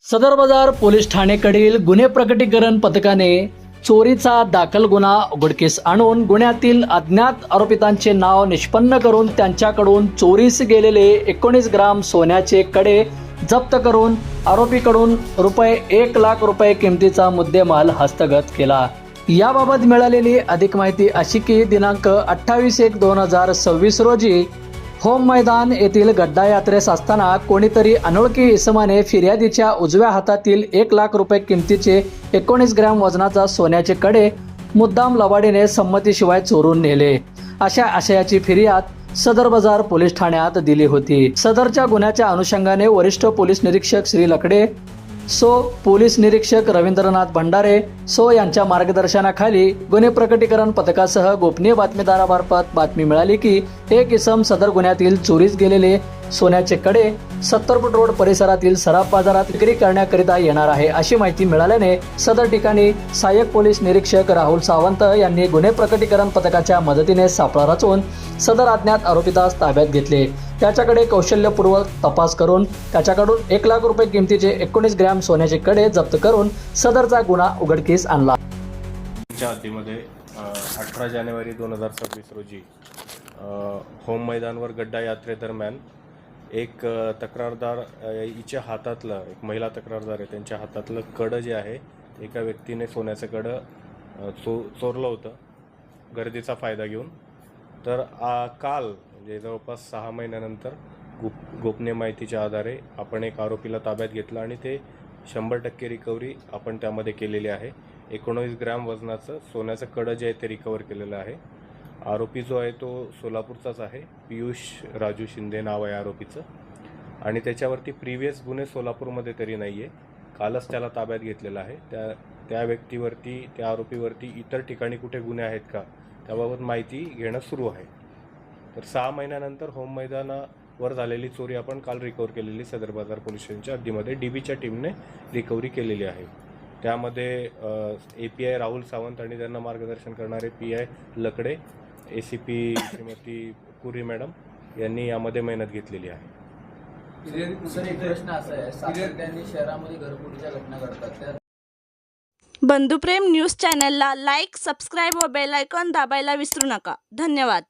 सदर बाजार पोलीस ठाणेकडील गुन्हे प्रकटीकरण पथकाने चोरीचा दाखल गुन्हा उघडकीस आणून गुन्ह्यातील अज्ञात आरोपितांचे नाव निष्पन्न करून त्यांच्याकडून चोरीस गेलेले 19 ग्राम सोन्याचे कडे जप्त करून आरोपीकडून ₹1,00,000 किमतीचा मुद्देमाल हस्तगत केला। याबाबत मिळालेली अधिक माहिती अशी की दिनांक 28/1/2026 रोजी होम मैदान येथील गड्डा यात्रेस असताना कोणीतरी अनोळखी इसमाने फिर्यादीच्या उजव्या हातातील ₹1,00,000 किमतीचे 19 ग्रॅम वजनाचा सोन्याचे कडे मुद्दाम लवाडीने संमतीशिवाय चोरून नेले, अशा आशयाची फिर्याद सदर बाजार पोलीस ठाण्यात दिली होती। सदरच्या गुन्ह्याच्या अनुषंगाने वरिष्ठ पोलीस निरीक्षक श्री लकडे सो, पोलीस निरीक्षक रवींद्रनाथ भंडारे सो यांच्या मार्गदर्शनाखाली गुन्हे प्रकटीकरण पथकासह गोपनीय बातमीदारामार्फत बातमी मिळाली की एक इसम सदर गुन्ह्यातील चोरीस गेलेले सोन्याचे कडे 70 फूट रोड परिसरातील सराफ बाजारात विक्री करण्याकरिता येणार आहे, अशी माहिती मिळाल्याने सदर ठिकाणी सहाय्यक पोलीस निरीक्षक राहुल सावंत यांनी गुन्हे प्रकटीकरण पथकाच्या मदतीने सापळा रचून सदर अज्ञात आरोपितास ताब्यात घेतले। त्याच्याकडे कौशल्यपूर्वक तपास करून त्याच्याकडून ₹1,00,000 किमतीचे 19 ग्रॅम सोन्याचे कडे जप्त करून सदरचा गुन्हा उघडकीस आणला। हद्दीमध्ये 18 जानेवारी 2026 रोजी होम मैदानवर गड्डा यात्रेदरम्यान एक तक्रारदार हिच्या हातातलं, एक महिला तक्रारदार आहे, त्यांच्या हातातलं कडं जे आहे एका व्यक्तीने सोन्याचं कडं चोरलं होतं गर्दीचा फायदा घेऊन। तर काल म्हणजे जवळपास 6 महिन्यानंतर गोपनीय माहितीच्या आधारे आपण एक आरोपीला ताब्यात घेतलं आणि ते 100% रिकव्हरी आपण त्यामध्ये केलेली आहे। 19 ग्रॅम वजनाचं सोन्याचं कडं जे आहे ते रिकवर केलेलं आहे। आरोपी जो आहे तो सोलापूरचाच आहे, पियुष राजू शिंदे नाव आहे आरोपीचं, आणि त्याच्यावरती प्रिव्हियस गुन्हे सोलापूरमध्ये तरी नाही आहे। कालच त्याला ताब्यात घेतलेला आहे। त्या व्यक्तीवरती, त्या आरोपीवरती इतर ठिकाणी कुठे गुन्हे आहेत का त्याबाबत माहिती घेणं सुरू आहे। तर 6 महिन्यानंतर होम मैदानावर झालेली चोरी आपण काल रिकवर केलेली सदर बाजार पोलीस स्टेशनच्या हद्दीमध्ये डीबीच्या टीमने रिकव्हरी केलेली आहे। त्यामध्ये API राहुल सावंत आणि त्यांना मार्गदर्शन करणारे PI लकडे, ACP श्रीमती पुरी मॅडम यांनी यामध्ये मेहनत घेतलेली आहे। सर, एक प्रश्न असा आहे, सातत्याने शहरामध्ये घरफोडीच्या घटना घडतात। बंधुप्रेम न्यूज चॅनलला लाईक, सबस्क्राईब व बेल आयकॉन दाबायला विसरू नका। धन्यवाद।